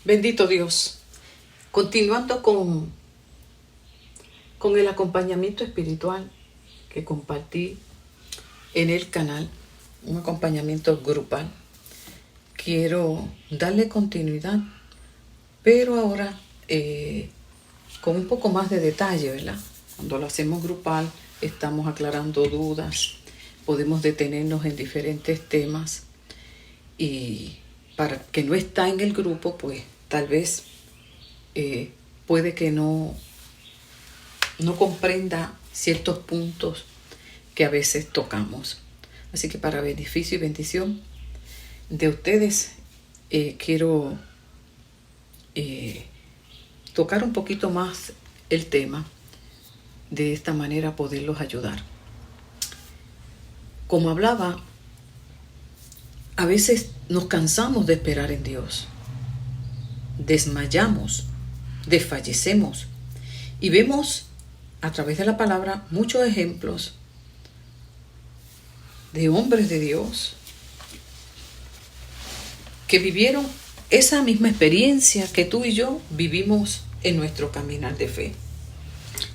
Bendito Dios. Continuando con el acompañamiento espiritual que compartí en el canal, un acompañamiento grupal, quiero darle continuidad, pero ahora con un poco más de detalle, ¿verdad? Cuando lo hacemos grupal, estamos aclarando dudas, podemos detenernos en diferentes temas y para que no está en el grupo, pues tal vez puede que no comprenda ciertos puntos que a veces tocamos. Así que para beneficio y bendición de ustedes, quiero tocar un poquito más el tema, de esta manera poderlos ayudar. Como hablaba, a veces nos cansamos de esperar en Dios, desmayamos, desfallecemos y vemos a través de la palabra muchos ejemplos de hombres de Dios que vivieron esa misma experiencia que tú y yo vivimos en nuestro caminar de fe.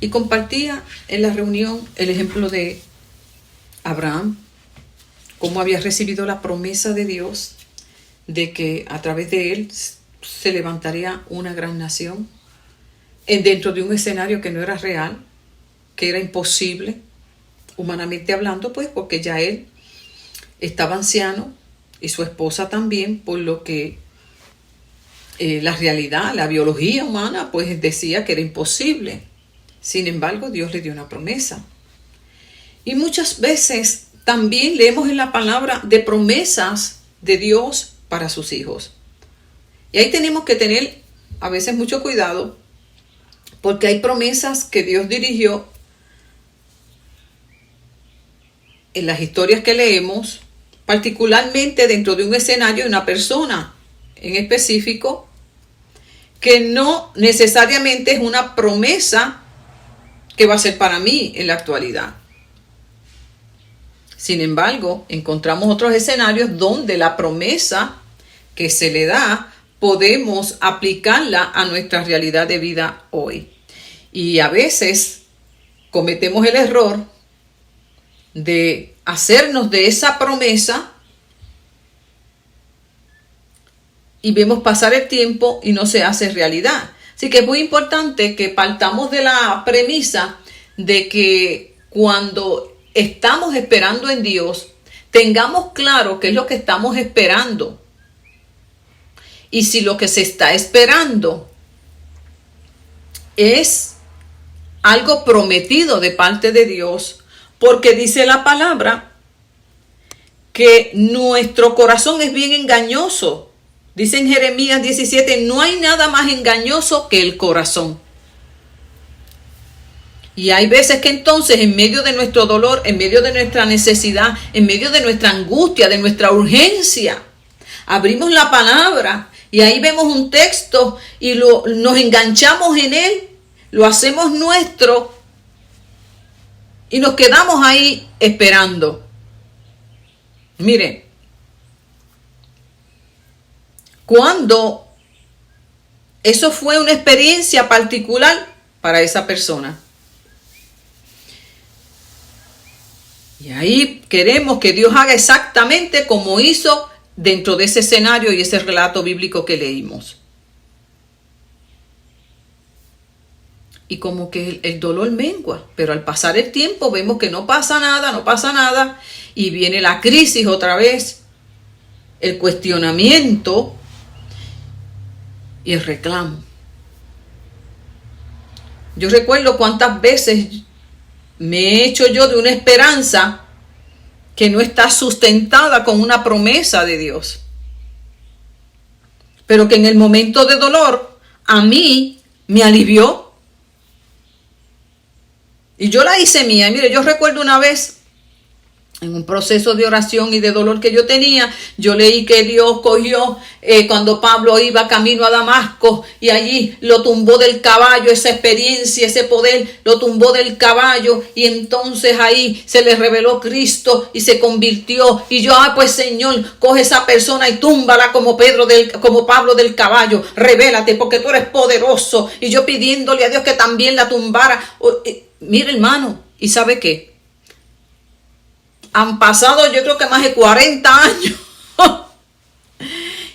Y compartía en la reunión el ejemplo de Abraham, cómo había recibido la promesa de Dios de que a través de él se levantaría una gran nación dentro de un escenario que no era real, que era imposible, humanamente hablando, pues porque ya él estaba anciano y su esposa también, por lo que la realidad, la biología humana, pues decía que era imposible. Sin embargo, Dios le dio una promesa. Y muchas veces también leemos en la palabra de promesas de Dios para sus hijos. Y ahí tenemos que tener a veces mucho cuidado, porque hay promesas que Dios dirigió en las historias que leemos, particularmente dentro de un escenario de una persona en específico, que no necesariamente es una promesa que va a ser para mí en la actualidad. Sin embargo, encontramos otros escenarios donde la promesa que se le da podemos aplicarla a nuestra realidad de vida hoy. Y a veces cometemos el error de hacernos de esa promesa y vemos pasar el tiempo y no se hace realidad. Así que es muy importante que partamos de la premisa de que cuando estamos esperando en Dios, tengamos claro qué es lo que estamos esperando. Y si lo que se está esperando es algo prometido de parte de Dios, porque dice la palabra que nuestro corazón es bien engañoso. Dice en Jeremías 17, no hay nada más engañoso que el corazón. Y hay veces que entonces en medio de nuestro dolor, en medio de nuestra necesidad, en medio de nuestra angustia, de nuestra urgencia, abrimos la palabra y ahí vemos un texto y nos enganchamos en él, lo hacemos nuestro y nos quedamos ahí esperando. Mire, cuando eso fue una experiencia particular para esa persona. Y ahí queremos que Dios haga exactamente como hizo dentro de ese escenario y ese relato bíblico que leímos. Y como que el dolor mengua, pero al pasar el tiempo vemos que no pasa nada, y viene la crisis otra vez, el cuestionamiento y el reclamo. Yo recuerdo cuántas veces me he hecho yo de una esperanza que no está sustentada con una promesa de Dios, pero que en el momento de dolor a mí me alivió y yo la hice mía. Y mire, yo recuerdo una vez en un proceso de oración y de dolor que yo tenía, yo leí que Dios cogió cuando Pablo iba camino a Damasco y allí lo tumbó del caballo, esa experiencia, ese poder, lo tumbó del caballo y entonces ahí se le reveló Cristo y se convirtió. Y yo, pues Señor, coge esa persona y túmbala como Pablo del caballo, revélate porque tú eres poderoso. Y yo pidiéndole a Dios que también la tumbara. Mire, hermano, ¿y sabe qué? Han pasado yo creo que más de 40 años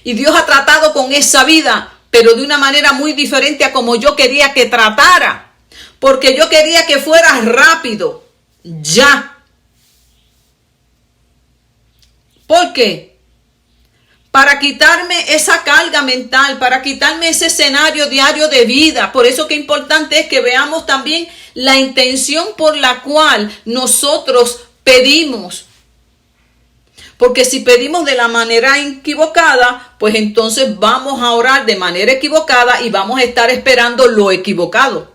y Dios ha tratado con esa vida, pero de una manera muy diferente a como yo quería que tratara, porque yo quería que fuera rápido, ya. ¿Por qué? Para quitarme esa carga mental, para quitarme ese escenario diario de vida. Por eso que importante es que veamos también la intención por la cual nosotros pedimos. Porque si pedimos de la manera equivocada, pues entonces vamos a orar de manera equivocada y vamos a estar esperando lo equivocado.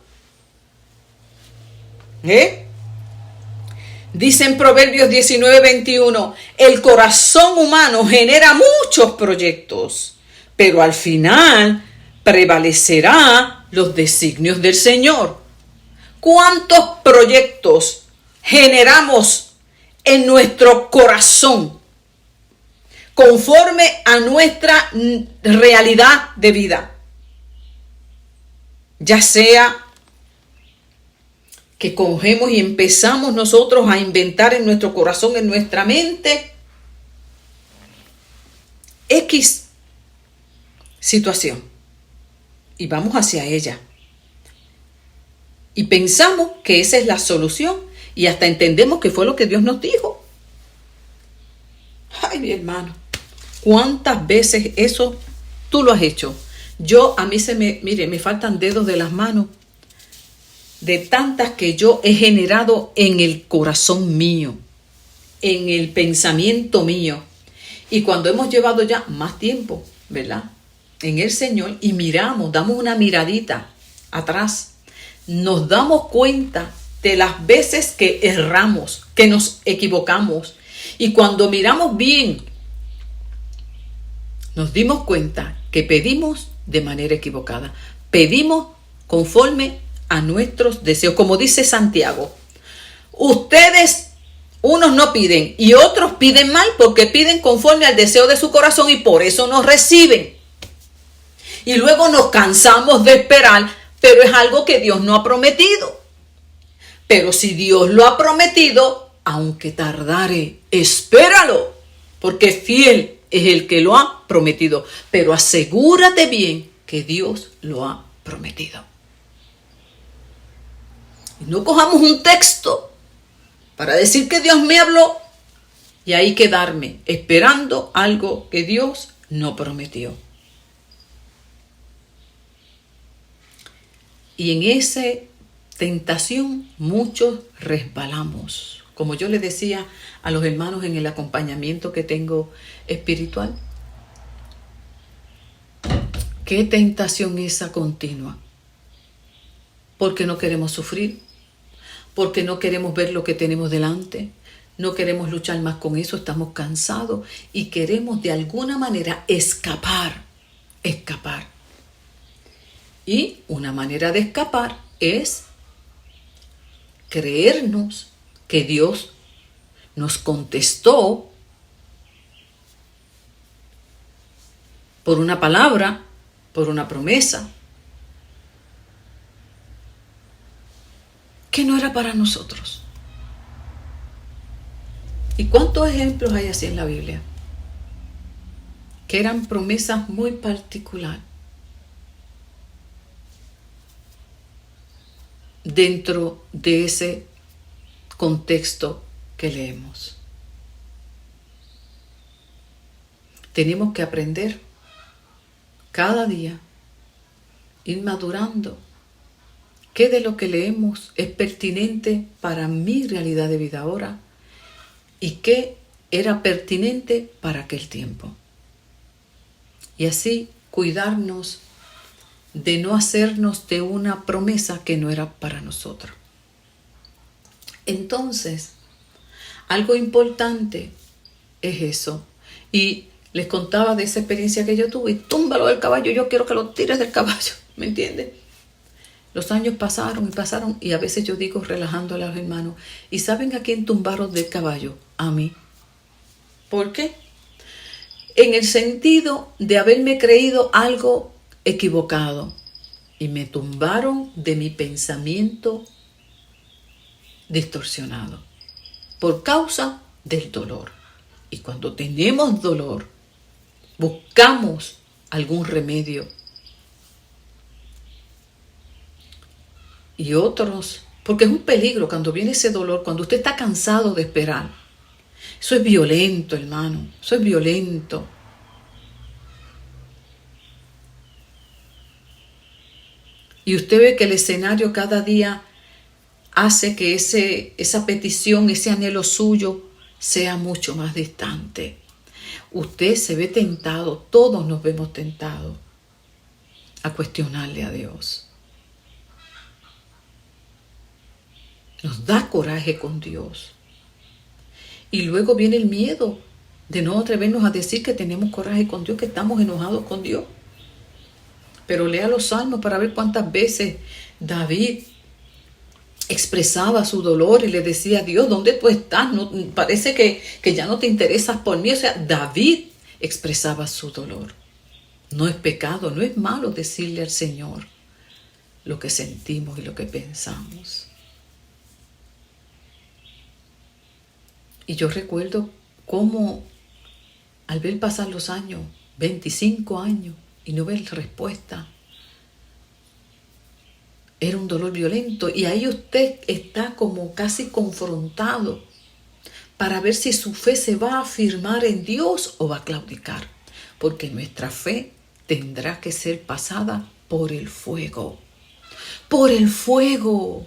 Dice en Proverbios 19:21, el corazón humano genera muchos proyectos, pero al final prevalecerá los designios del Señor. ¿Cuántos proyectos generamos en nuestro corazón conforme a nuestra realidad de vida? Ya sea que cogemos y empezamos nosotros a inventar en nuestro corazón, en nuestra mente, X situación y vamos hacia ella. Y pensamos que esa es la solución y hasta entendemos que fue lo que Dios nos dijo. Ay, mi hermano, ¿cuántas veces eso tú lo has hecho? A mí me faltan dedos de las manos de tantas que yo he generado en el corazón mío, en el pensamiento mío. Y cuando hemos llevado ya más tiempo, ¿verdad?, en el Señor y miramos, damos una miradita atrás, nos damos cuenta de las veces que erramos, que nos equivocamos. Y cuando miramos bien, nos dimos cuenta que pedimos de manera equivocada. Pedimos conforme a nuestros deseos. Como dice Santiago, ustedes, unos no piden y otros piden mal porque piden conforme al deseo de su corazón y por eso no reciben. Y luego nos cansamos de esperar, pero es algo que Dios no ha prometido. Pero si Dios lo ha prometido, aunque tardare, espéralo, porque fiel es el que lo ha prometido. Pero asegúrate bien que Dios lo ha prometido. Y no cojamos un texto para decir que Dios me habló y ahí quedarme esperando algo que Dios no prometió. Y en esa tentación muchos resbalamos. Como yo le decía a los hermanos en el acompañamiento que tengo espiritual, ¿qué tentación esa continua? Porque no queremos sufrir, porque no queremos ver lo que tenemos delante, no queremos luchar más con eso, estamos cansados y queremos de alguna manera escapar. Y una manera de escapar es creernos que Dios nos contestó por una palabra, por una promesa, que no era para nosotros. ¿Y cuántos ejemplos hay así en la Biblia? Que eran promesas muy particulares dentro de ese contexto que leemos. Tenemos que aprender cada día, ir madurando, qué de lo que leemos es pertinente para mi realidad de vida ahora y qué era pertinente para aquel tiempo. Y así cuidarnos de no hacernos de una promesa que no era para nosotros. Entonces, algo importante es eso. Y les contaba de esa experiencia que yo tuve. Túmbalo del caballo, yo quiero que lo tires del caballo. ¿Me entiendes? Los años pasaron y pasaron y a veces yo digo relajando a los hermanos, ¿y saben a quién tumbaron del caballo? A mí. ¿Por qué? En el sentido de haberme creído algo equivocado y me tumbaron de mi pensamiento distorsionado por causa del dolor. Y cuando tenemos dolor, buscamos algún remedio. Y otros, porque es un peligro cuando viene ese dolor, cuando usted está cansado de esperar. Eso es violento, hermano, eso es violento. Y usted ve que el escenario cada día hace que esa petición, ese anhelo suyo sea mucho más distante. Usted se ve tentado, todos nos vemos tentados a cuestionarle a Dios. Nos da coraje con Dios. Y luego viene el miedo de no atrevernos a decir que tenemos coraje con Dios, que estamos enojados con Dios. Pero lea los salmos para ver cuántas veces David expresaba su dolor y le decía a Dios, ¿dónde tú estás? No, parece que ya no te interesas por mí. O sea, David expresaba su dolor. No es pecado, no es malo decirle al Señor lo que sentimos y lo que pensamos. Y yo recuerdo cómo al ver pasar los años, 25 años, y no ver respuesta, era un dolor violento. Y ahí usted está como casi confrontado para ver si su fe se va a afirmar en Dios o va a claudicar. Porque nuestra fe tendrá que ser pasada por el fuego. Por el fuego.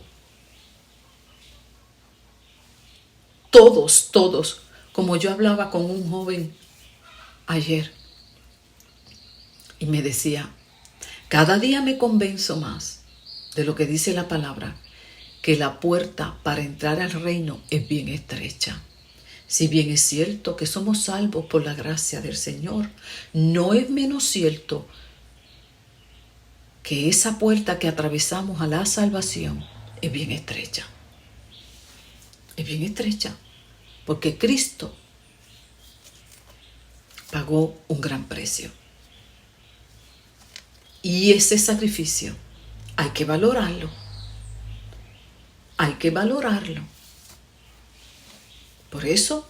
Todos, como yo hablaba con un joven ayer y me decía, cada día me convenzo más de lo que dice la palabra, que la puerta para entrar al reino es bien estrecha. Si bien es cierto que somos salvos por la gracia del Señor, no es menos cierto que esa puerta que atravesamos a la salvación es bien estrecha. Es bien estrecha. Porque Cristo pagó un gran precio. Y ese sacrificio hay que valorarlo. Hay que valorarlo. Por eso,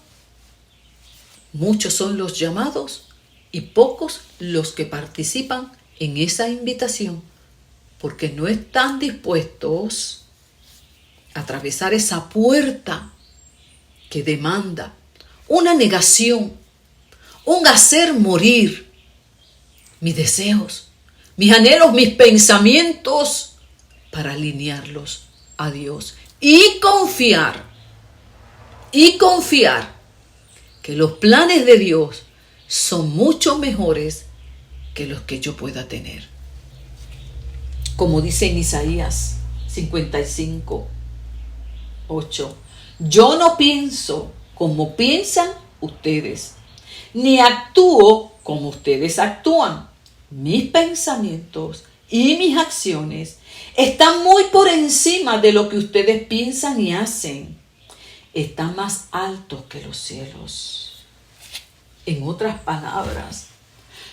muchos son los llamados y pocos los que participan en esa invitación, porque no están dispuestos a atravesar esa puerta que demanda una negación, un hacer morir mis deseos, mis anhelos, mis pensamientos, para alinearlos a Dios y confiar que los planes de Dios son mucho mejores que los que yo pueda tener. Como dice en Isaías 55, 8. Yo no pienso como piensan ustedes, ni actúo como ustedes actúan. Mis pensamientos y mis acciones están muy por encima de lo que ustedes piensan y hacen. Están más altos que los cielos. En otras palabras,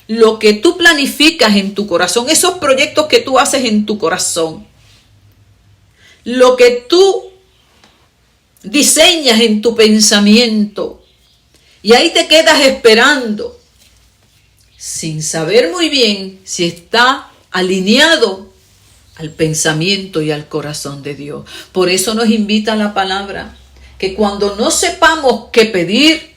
lo que tú planificas en tu corazón, esos proyectos que tú haces en tu corazón, lo que tú diseñas en tu pensamiento y ahí te quedas esperando sin saber muy bien si está alineado al pensamiento y al corazón de Dios. Por eso nos invita la palabra que cuando no sepamos qué pedir,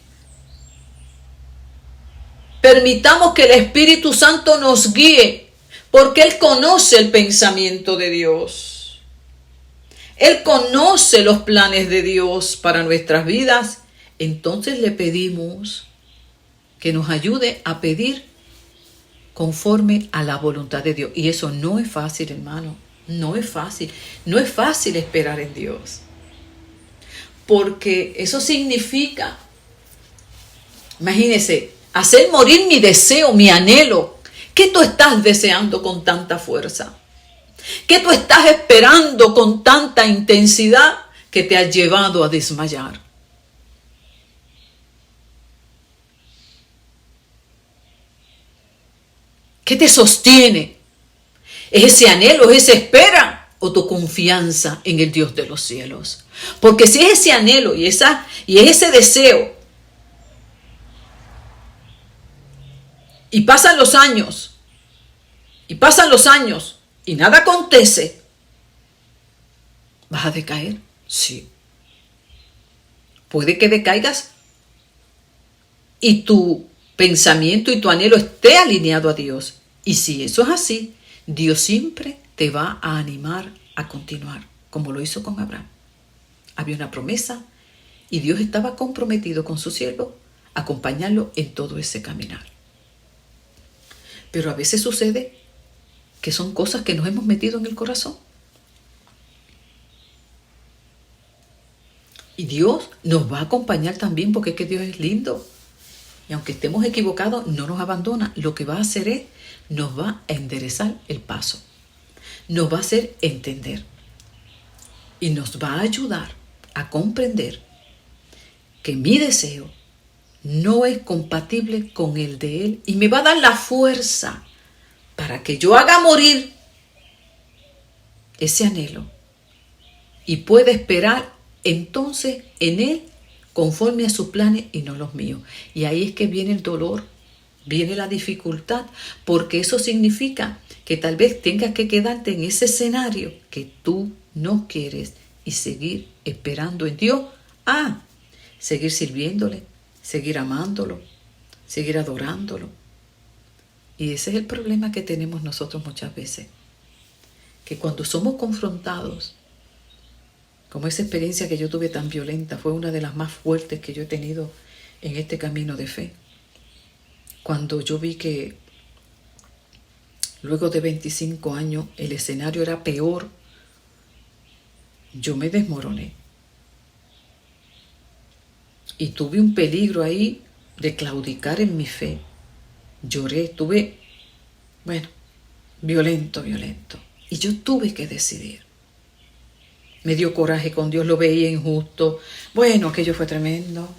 permitamos que el Espíritu Santo nos guíe, porque Él conoce el pensamiento de Dios. Él conoce los planes de Dios para nuestras vidas. Entonces le pedimos que nos ayude a pedir conforme a la voluntad de Dios. Y eso no es fácil, hermano. No es fácil. No es fácil esperar en Dios. porque eso significa, imagínese, hacer morir mi deseo, mi anhelo. ¿Qué tú estás deseando con tanta fuerza? ¿Qué tú estás esperando con tanta intensidad que te has llevado a desmayar? ¿Qué te sostiene? ¿Es ese anhelo, es esa espera o tu confianza en el Dios de los cielos? Porque si es ese anhelo y es ese deseo, y pasan los años, y nada acontece, ¿vas a decaer? Sí. Puede que decaigas y tu pensamiento y tu anhelo esté alineado a Dios. Y si eso es así, Dios siempre te va a animar a continuar, como lo hizo con Abraham. Había una promesa y Dios estaba comprometido con su siervo a acompañarlo en todo ese caminar. Pero a veces sucede que son cosas que nos hemos metido en el corazón. Y Dios nos va a acompañar también, porque es que Dios es lindo. Y aunque estemos equivocados, no nos abandona. Lo que va a hacer es, nos va a enderezar el paso. Nos va a hacer entender. Y nos va a ayudar a comprender que mi deseo no es compatible con el de Él. Y me va a dar la fuerza para que yo haga morir ese anhelo. Y pueda esperar entonces en Él conforme a sus planes y no los míos. Y ahí es que viene el dolor, viene la dificultad, porque eso significa que tal vez tengas que quedarte en ese escenario que tú no quieres y seguir esperando en Dios a seguir sirviéndole, seguir amándolo, seguir adorándolo. Y ese es el problema que tenemos nosotros muchas veces, que cuando somos confrontados, como esa experiencia que yo tuve tan violenta, fue una de las más fuertes que yo he tenido en este camino de fe. Cuando yo vi que luego de 25 años el escenario era peor, yo me desmoroné. Y tuve un peligro ahí de claudicar en mi fe. Lloré, violento. Y yo tuve que decidir. Me dio coraje con Dios, lo veía injusto. Bueno, aquello fue tremendo.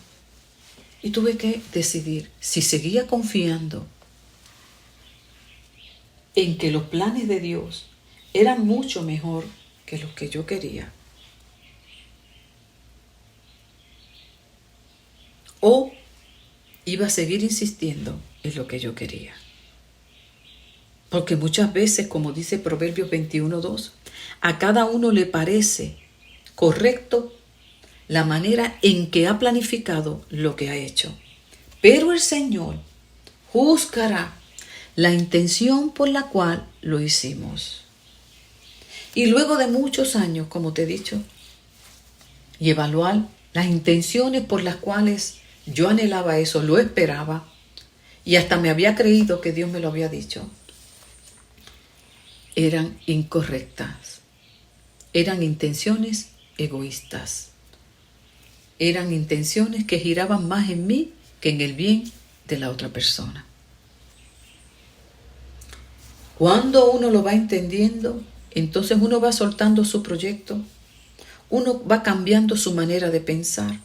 Y tuve que decidir si seguía confiando en que los planes de Dios eran mucho mejor que los que yo quería. O iba a seguir insistiendo en lo que yo quería. Porque muchas veces, como dice Proverbios 21:2, a cada uno le parece correcto la manera en que ha planificado lo que ha hecho. Pero el Señor juzgará la intención por la cual lo hicimos. Y luego de muchos años, como te he dicho, y evaluar las intenciones por las cuales yo anhelaba eso, lo esperaba, y hasta me había creído que Dios me lo había dicho, eran incorrectas. Eran intenciones egoístas. Eran intenciones que giraban más en mí que en el bien de la otra persona. Cuando uno lo va entendiendo, entonces uno va soltando su proyecto, uno va cambiando su manera de pensar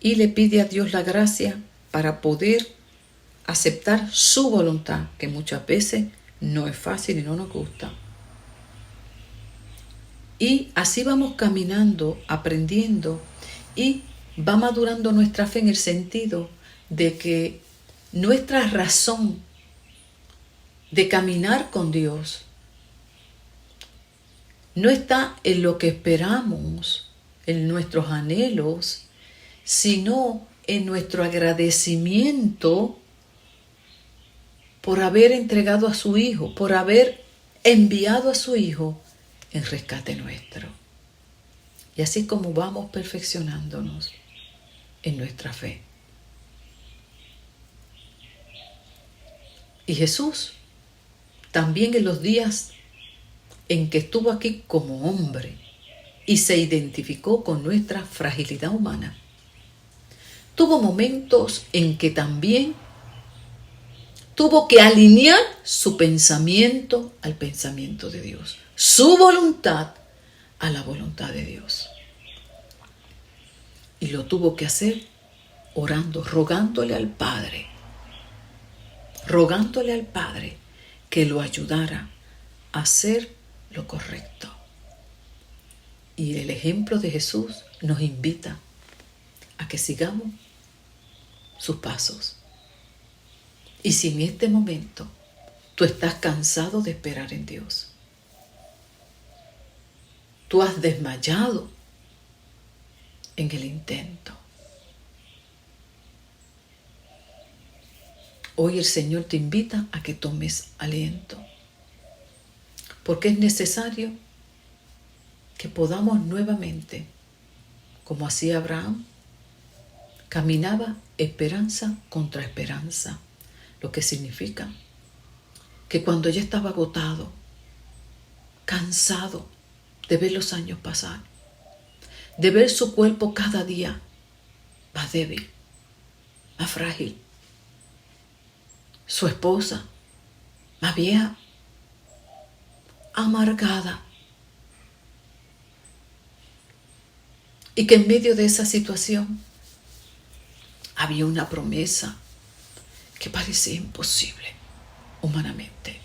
y le pide a Dios la gracia para poder aceptar su voluntad, que muchas veces no es fácil y no nos gusta. Y así vamos caminando, aprendiendo, y va madurando nuestra fe en el sentido de que nuestra razón de caminar con Dios no está en lo que esperamos, en nuestros anhelos, sino en nuestro agradecimiento por haber entregado a su Hijo, por haber enviado a su Hijo en rescate nuestro. Y así como vamos perfeccionándonos en nuestra fe. Y Jesús, también en los días en que estuvo aquí como hombre, y se identificó con nuestra fragilidad humana. Tuvo momentos en que también tuvo que alinear su pensamiento al pensamiento de Dios, su voluntad a la voluntad de Dios. Y lo tuvo que hacer orando, rogándole al Padre que lo ayudara a hacer lo correcto. Y el ejemplo de Jesús nos invita a que sigamos sus pasos. Y si en este momento tú estás cansado de esperar en Dios, tú has desmayado en el intento, hoy el Señor te invita a que tomes aliento, porque es necesario que podamos nuevamente, como hacía Abraham, caminaba esperanza contra esperanza, lo que significa que cuando ya estaba agotado, cansado de ver los años pasar, de ver su cuerpo cada día más débil, más frágil, su esposa más vieja, amargada, y que en medio de esa situación había una promesa que parecía imposible humanamente,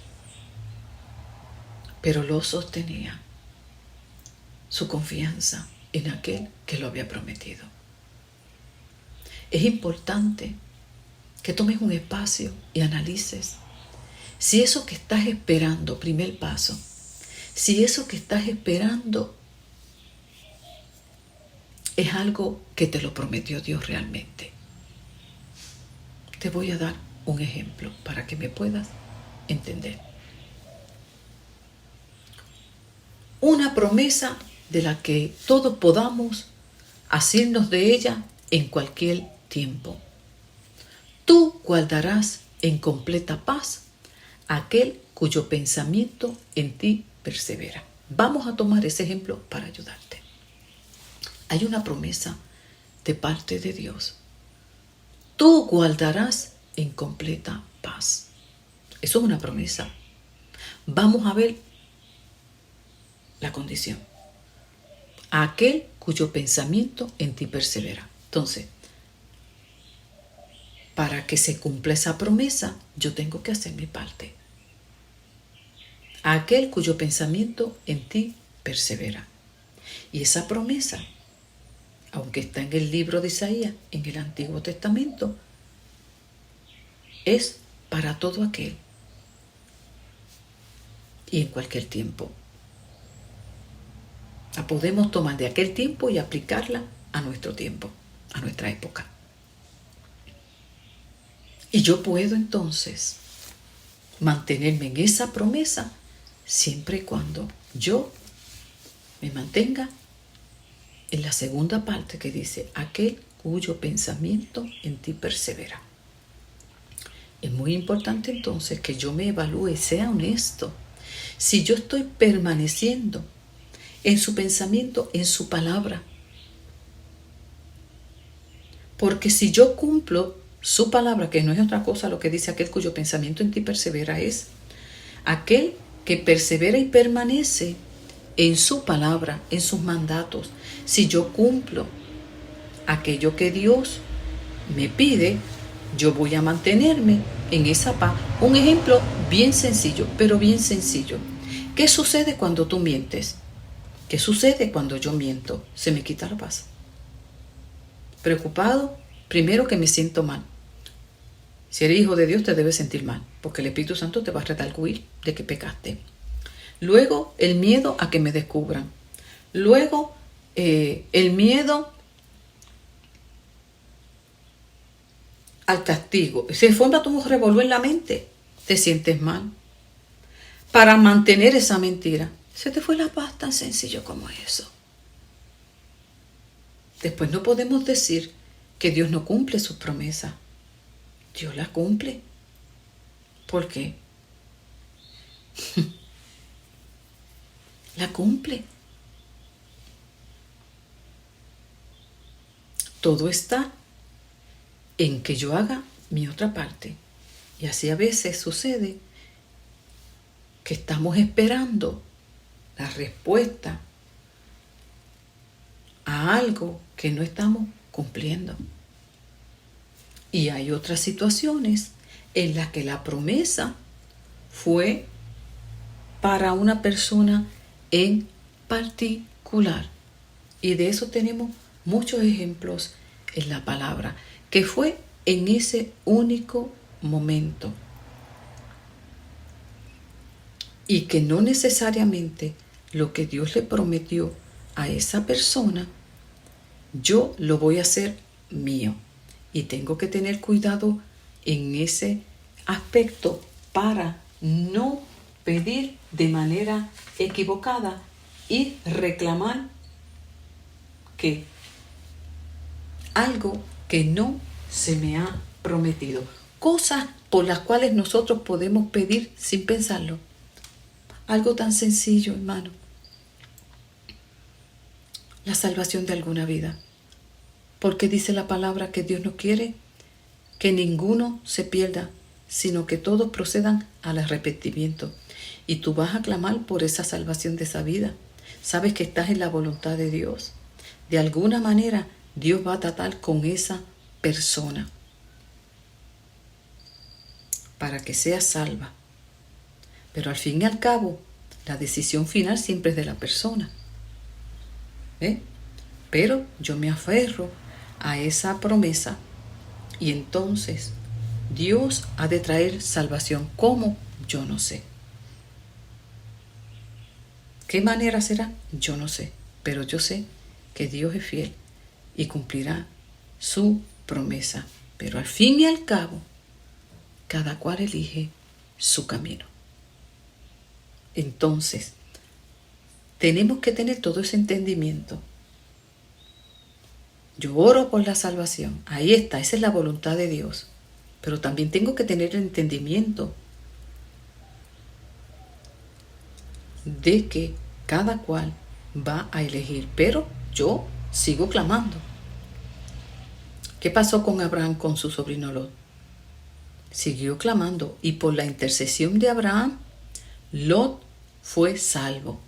pero lo sostenía su confianza en aquel que lo había prometido. Es importante que tomes un espacio y analices si eso que estás esperando, primer paso, si eso que estás esperando es algo que te lo prometió Dios realmente. Te voy a dar un ejemplo para que me puedas entender. Una promesa de la que todos podamos asirnos de ella en cualquier tiempo. Tú guardarás en completa paz a aquel cuyo pensamiento en ti persevera. Vamos a tomar ese ejemplo para ayudarte. Hay una promesa de parte de Dios. Tú guardarás en completa paz. Eso es una promesa. Vamos a ver la condición. A aquel cuyo pensamiento en ti persevera. Entonces, para que se cumpla esa promesa, yo tengo que hacer mi parte. A aquel cuyo pensamiento en ti persevera. Y esa promesa, aunque está en el libro de Isaías, en el Antiguo Testamento, es para todo aquel y en cualquier tiempo. La podemos tomar de aquel tiempo y aplicarla a nuestro tiempo, a nuestra época. Y yo puedo entonces mantenerme en esa promesa siempre y cuando yo me mantenga en la segunda parte que dice, aquel cuyo pensamiento en ti persevera. Es muy importante entonces que yo me evalúe, sea honesto. Si yo estoy permaneciendo en su pensamiento, en su palabra. Porque si yo cumplo su palabra, que no es otra cosa lo que dice aquel cuyo pensamiento en ti persevera, es aquel que persevera y permanece en su palabra, en sus mandatos. Si yo cumplo aquello que Dios me pide, yo voy a mantenerme en esa paz. Un ejemplo bien sencillo, pero bien sencillo. ¿Qué sucede cuando tú mientes? ¿Qué sucede cuando yo miento? Se me quita la paz. Preocupado, primero que me siento mal. Si eres hijo de Dios te debes sentir mal, porque el Espíritu Santo te va a redarguir de que pecaste. Luego el miedo a que me descubran. Luego el miedo al castigo. Se forma todo un revolú en la mente. Te sientes mal. Para mantener esa mentira, se te fue la paz, tan sencillo como eso. Después no podemos decir que Dios no cumple sus promesas. Dios las cumple. ¿Por qué? La cumple. todo está en que yo haga mi otra parte. Y así a veces sucede que estamos esperando la respuesta a algo que no estamos cumpliendo. Y hay otras situaciones en las que la promesa fue para una persona en particular. Y de eso tenemos muchos ejemplos en la palabra, que fue en ese único momento. Y que no necesariamente lo que Dios le prometió a esa persona, yo lo voy a hacer mío. Y tengo que tener cuidado en ese aspecto para no pedir de manera equivocada y reclamar que algo que no se me ha prometido. Cosas por las cuales nosotros podemos pedir sin pensarlo. Algo tan sencillo, hermano. La salvación de alguna vida. Porque dice la palabra que Dios no quiere que ninguno se pierda, sino que todos procedan al arrepentimiento. Y tú vas a clamar por esa salvación de esa vida. Sabes que estás en la voluntad de Dios. De alguna manera, Dios va a tratar con esa persona para que sea salva. Pero al fin y al cabo, la decisión final siempre es de la persona. ¿Ve? Pero yo me aferro a esa promesa y entonces Dios ha de traer salvación. ¿Cómo? Yo no sé. ¿Qué manera será? Yo no sé. Pero yo sé que Dios es fiel y cumplirá su promesa. Pero al fin y al cabo, cada cual elige su camino. Entonces, tenemos que tener todo ese entendimiento. Yo oro por la salvación. Ahí está, esa es la voluntad de Dios. Pero también tengo que tener el entendimiento de que cada cual va a elegir. Pero yo sigo clamando. ¿Qué pasó con Abraham con su sobrino Lot? Siguió clamando y por la intercesión de Abraham, Lot fue salvo.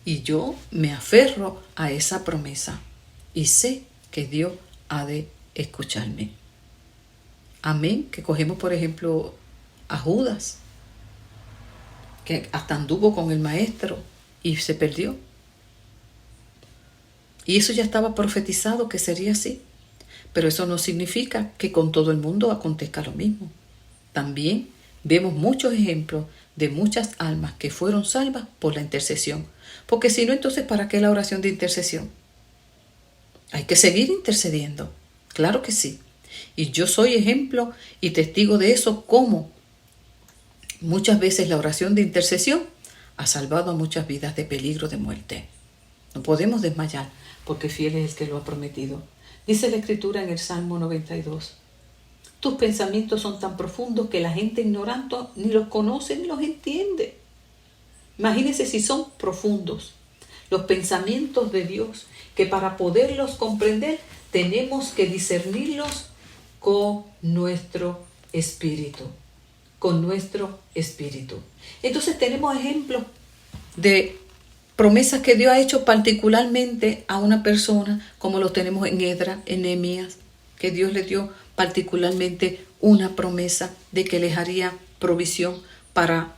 Y yo me aferro a esa promesa y sé que Dios ha de escucharme. Amén. Que cogemos, por ejemplo, a Judas, que hasta anduvo con el maestro y se perdió. Y eso ya estaba profetizado que sería así. Pero eso no significa que con todo el mundo acontezca lo mismo. También vemos muchos ejemplos de muchas almas que fueron salvas por la intercesión. Porque si no, entonces, ¿para qué la oración de intercesión? Hay que seguir intercediendo. Claro que sí. Y yo soy ejemplo y testigo de eso, como muchas veces la oración de intercesión ha salvado a muchas vidas de peligro de muerte. No podemos desmayar, porque fiel es el que lo ha prometido. Dice la Escritura en el Salmo 92. Tus pensamientos son tan profundos que la gente ignorante ni los conoce ni los entiende. Imagínense si son profundos los pensamientos de Dios, que para poderlos comprender tenemos que discernirlos con nuestro espíritu. Con nuestro espíritu. Entonces tenemos ejemplos de promesas que Dios ha hecho particularmente a una persona, como lo tenemos en Esdras, en Nehemías, que Dios le dio particularmente una promesa de que les haría provisión para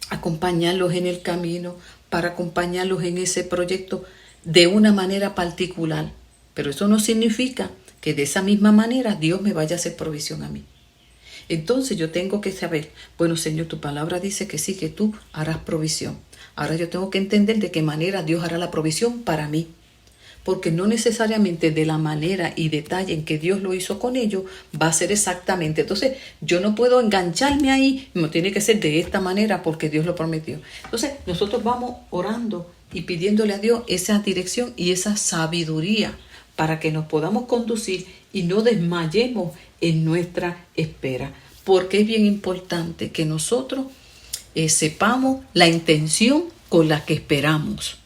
acompañarlos en el camino, para acompañarlos en ese proyecto de una manera particular. Pero eso no significa que de esa misma manera Dios me vaya a hacer provisión a mí. Entonces yo tengo que saber, bueno, Señor, tu palabra dice que sí, que tú harás provisión. Ahora yo tengo que entender de qué manera Dios hará la provisión para mí. Porque no necesariamente de la manera y detalle en que Dios lo hizo con ellos va a ser exactamente. Entonces yo no puedo engancharme ahí, no tiene que ser de esta manera porque Dios lo prometió. Entonces nosotros vamos orando y pidiéndole a Dios esa dirección y esa sabiduría para que nos podamos conducir y no desmayemos en nuestra espera. Porque es bien importante que nosotros sepamos la intención con la que esperamos.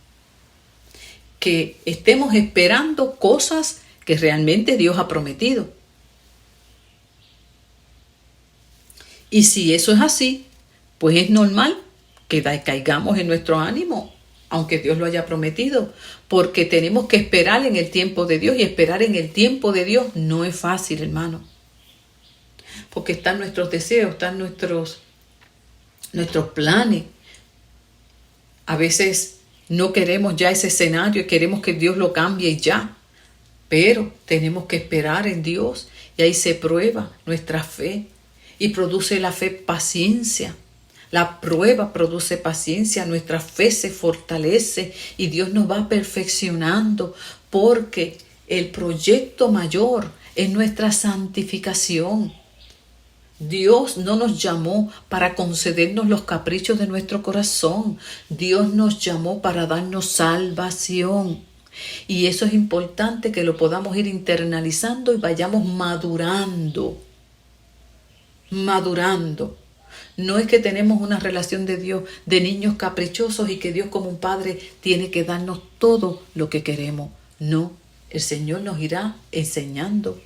Que estemos esperando cosas que realmente Dios ha prometido. Y si eso es así, pues es normal que caigamos en nuestro ánimo, aunque Dios lo haya prometido, porque tenemos que esperar en el tiempo de Dios, y esperar en el tiempo de Dios no es fácil, hermano, porque están nuestros deseos, están nuestros planes. A veces no queremos ya ese escenario y queremos que Dios lo cambie y ya, pero tenemos que esperar en Dios, y ahí se prueba nuestra fe, y produce la fe paciencia. La prueba produce paciencia, nuestra fe se fortalece y Dios nos va perfeccionando, porque el proyecto mayor es nuestra santificación. Dios no nos llamó para concedernos los caprichos de nuestro corazón. Dios nos llamó para darnos salvación. Y eso es importante que lo podamos ir internalizando y vayamos madurando. No es que tenemos una relación de Dios de niños caprichosos y que Dios como un padre tiene que darnos todo lo que queremos. No, el Señor nos irá enseñando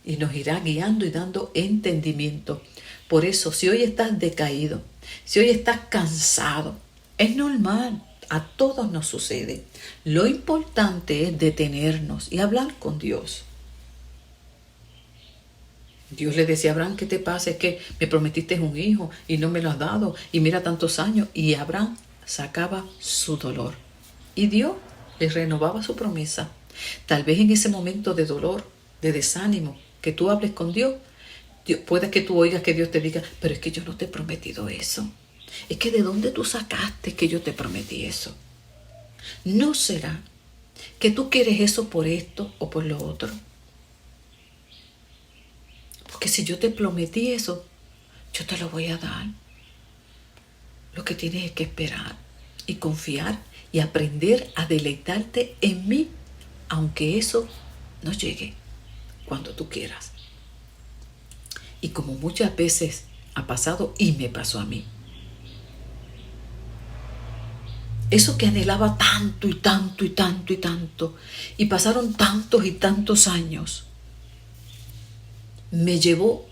y nos irá guiando y dando entendimiento. Por eso, si hoy estás decaído, si hoy estás cansado, es normal, a todos nos sucede. Lo importante es detenernos y hablar con Dios. Dios le decía a Abraham, ¿qué te pasa? Es que me prometiste un hijo y no me lo has dado, y mira tantos años. Y Abraham sacaba su dolor, y Dios le renovaba su promesa. Tal vez en ese momento de dolor, de desánimo, que tú hables con Dios, puede que tú oigas que Dios te diga, pero es que yo no te he prometido eso. Es que ¿de dónde tú sacaste que yo te prometí eso? ¿No será que tú quieres eso por esto o por lo otro? Porque si yo te prometí eso, yo te lo voy a dar. Lo que tienes es que esperar y confiar y aprender a deleitarte en mí, aunque eso no llegue cuando tú quieras. Y como muchas veces ha pasado y me pasó a mí, eso que anhelaba tanto y tanto y tanto y tanto, y pasaron tantos y tantos años, me llevó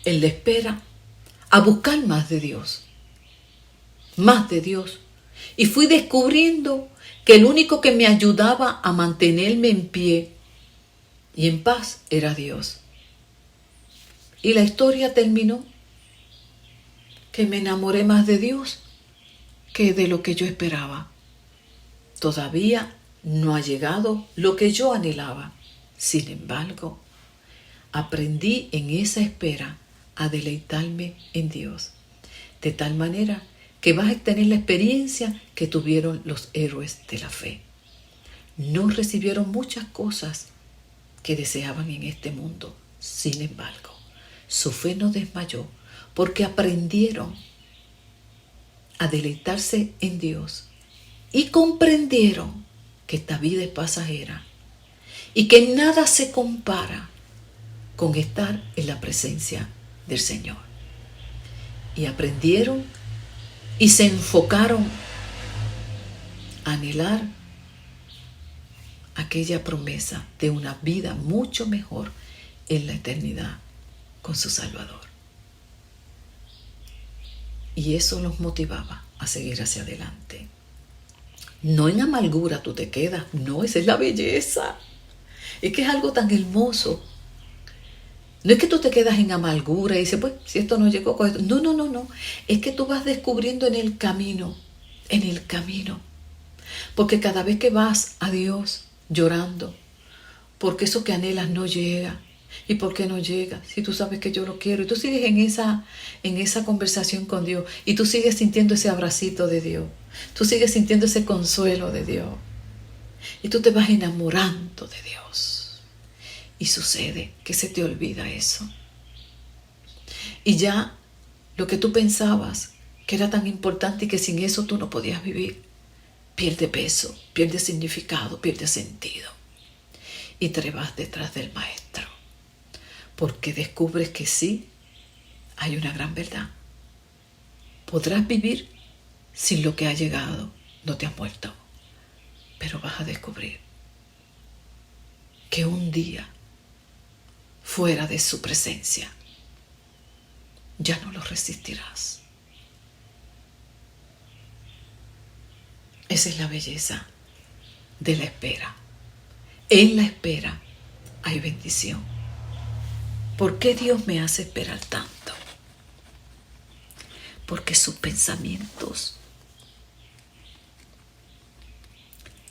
en la espera a buscar más de Dios. Y fui descubriendo que el único que me ayudaba a mantenerme en pie y en paz era Dios. Y la historia terminó que me enamoré más de Dios que de lo que yo esperaba. Todavía no ha llegado lo que yo anhelaba. Sin embargo, aprendí en esa espera a deleitarme en Dios, de tal manera que vas a tener la experiencia que tuvieron los héroes de la fe. No recibieron muchas cosas que deseaban en este mundo. Sin embargo, su fe no desmayó, porque aprendieron a deleitarse en Dios y comprendieron que esta vida es pasajera y que nada se compara con estar en la presencia del Señor. Y aprendieron y se enfocaron a anhelar aquella promesa de una vida mucho mejor en la eternidad con su Salvador. Y eso los motivaba a seguir hacia adelante. No en amargura tú te quedas, no, esa es la belleza. Es que es algo tan hermoso. No es que tú te quedas en amargura y dices, pues, si esto no llegó con esto. No. Es que tú vas descubriendo en el camino. Porque cada vez que vas a Dios llorando, porque eso que anhelas no llega. ¿Y por qué no llega? Si tú sabes que yo lo quiero. Y tú sigues en esa conversación con Dios. Y tú sigues sintiendo ese abracito de Dios. Tú sigues sintiendo ese consuelo de Dios. Y tú te vas enamorando de Dios. Y sucede que se te olvida eso. Y ya lo que tú pensabas que era tan importante y que sin eso tú no podías vivir, pierde peso, pierde significado, pierde sentido. Y te vas detrás del Maestro. Porque descubres que sí, hay una gran verdad. Podrás vivir sin lo que ha llegado. No te has muerto. Pero vas a descubrir que un día, fuera de su presencia, ya no lo resistirás. Esa es la belleza de la espera. En la espera hay bendición. ¿Por qué Dios me hace esperar tanto? Porque sus pensamientos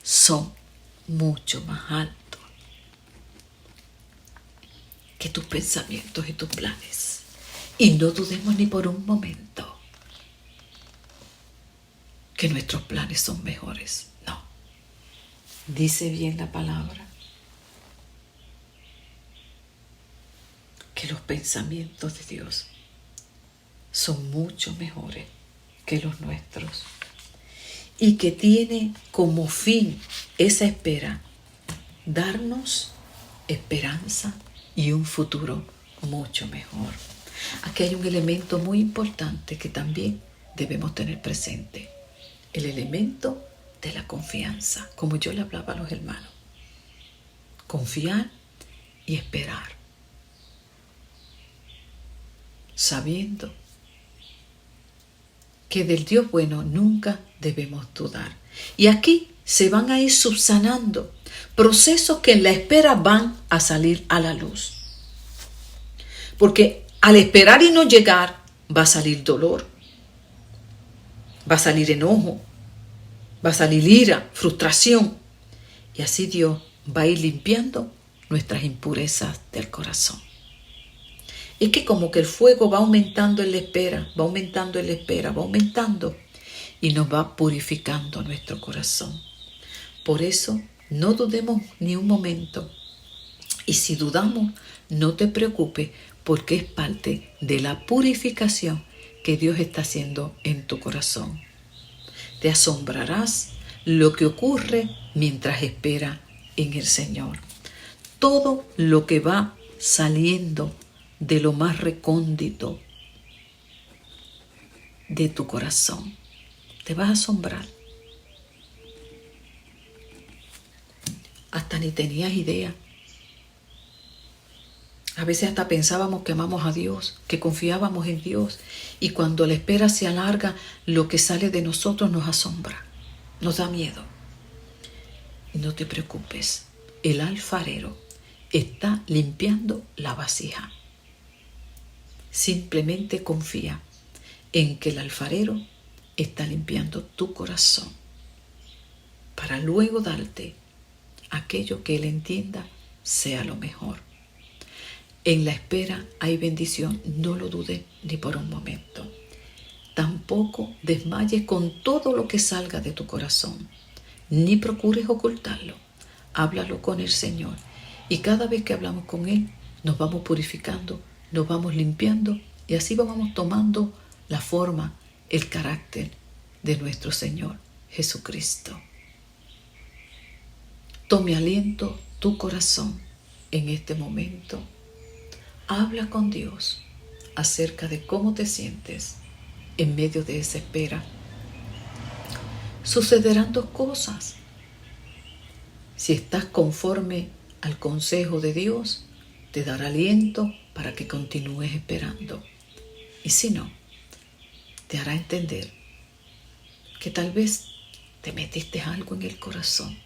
son mucho más altos que tus pensamientos y tus planes. Y no dudemos ni por un momento que nuestros planes son mejores. No. Dice bien la palabra que los pensamientos de Dios son mucho mejores que los nuestros y que tiene como fin esa espera darnos esperanza y un futuro mucho mejor. Aquí hay un elemento muy importante que también debemos tener presente, el elemento de la confianza, como yo le hablaba a los hermanos. Confiar y esperar, sabiendo que del Dios bueno nunca debemos dudar. Y aquí se van a ir subsanando procesos que en la espera van a salir a la luz. Porque al esperar y no llegar, va a salir dolor, va a salir enojo, va a salir ira, frustración. Y así Dios va a ir limpiando nuestras impurezas del corazón. Es que como que el fuego va aumentando en la espera, va aumentando en la espera, va aumentando y nos va purificando nuestro corazón. Por eso no dudemos ni un momento. Y si dudamos, no te preocupes porque es parte de la purificación que Dios está haciendo en tu corazón. Te asombrarás lo que ocurre mientras esperas en el Señor. Todo lo que va saliendo de lo más recóndito de tu corazón. Te vas a asombrar. Hasta ni tenías idea. A veces hasta pensábamos que amamos a Dios, que confiábamos en Dios. Y cuando la espera se alarga, lo que sale de nosotros nos asombra, nos da miedo. No te preocupes, el alfarero está limpiando la vasija. Simplemente confía en que el alfarero está limpiando tu corazón para luego darte aquello que Él entienda sea lo mejor. En la espera hay bendición, no lo dudes ni por un momento. Tampoco desmayes con todo lo que salga de tu corazón, ni procures ocultarlo. Háblalo con el Señor y cada vez que hablamos con Él nos vamos purificando, nos vamos limpiando y así vamos tomando la forma, el carácter de nuestro Señor Jesucristo. Tome aliento tu corazón en este momento. Habla con Dios acerca de cómo te sientes en medio de esa espera. Sucederán dos cosas. Si estás conforme al consejo de Dios, te dará aliento para que continúes esperando. Y si no, te hará entender que tal vez te metiste algo en el corazón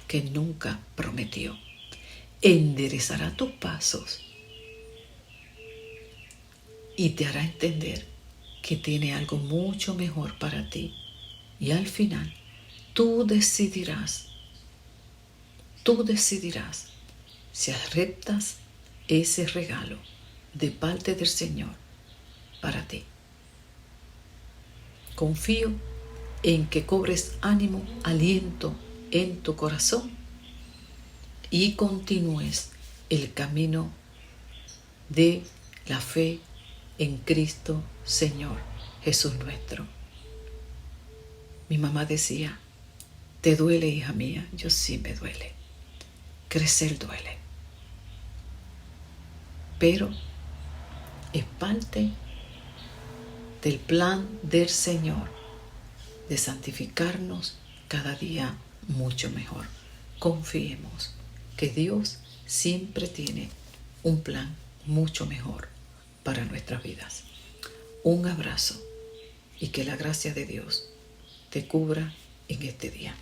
que nunca prometió. Enderezará tus pasos y te hará entender que tiene algo mucho mejor para ti. Y al final, tú decidirás si aceptas ese regalo de parte del Señor para ti. Confío en que cobres ánimo, aliento en tu corazón y continúes el camino de la fe en Cristo Señor Jesús nuestro. Mi mamá decía, ¿te duele, hija mía? Yo sí me duele. Crecer duele. Pero es parte del plan del Señor de santificarnos cada día mucho mejor. Confiemos que Dios siempre tiene un plan mucho mejor para nuestras vidas. Un abrazo y que la gracia de Dios te cubra en este día.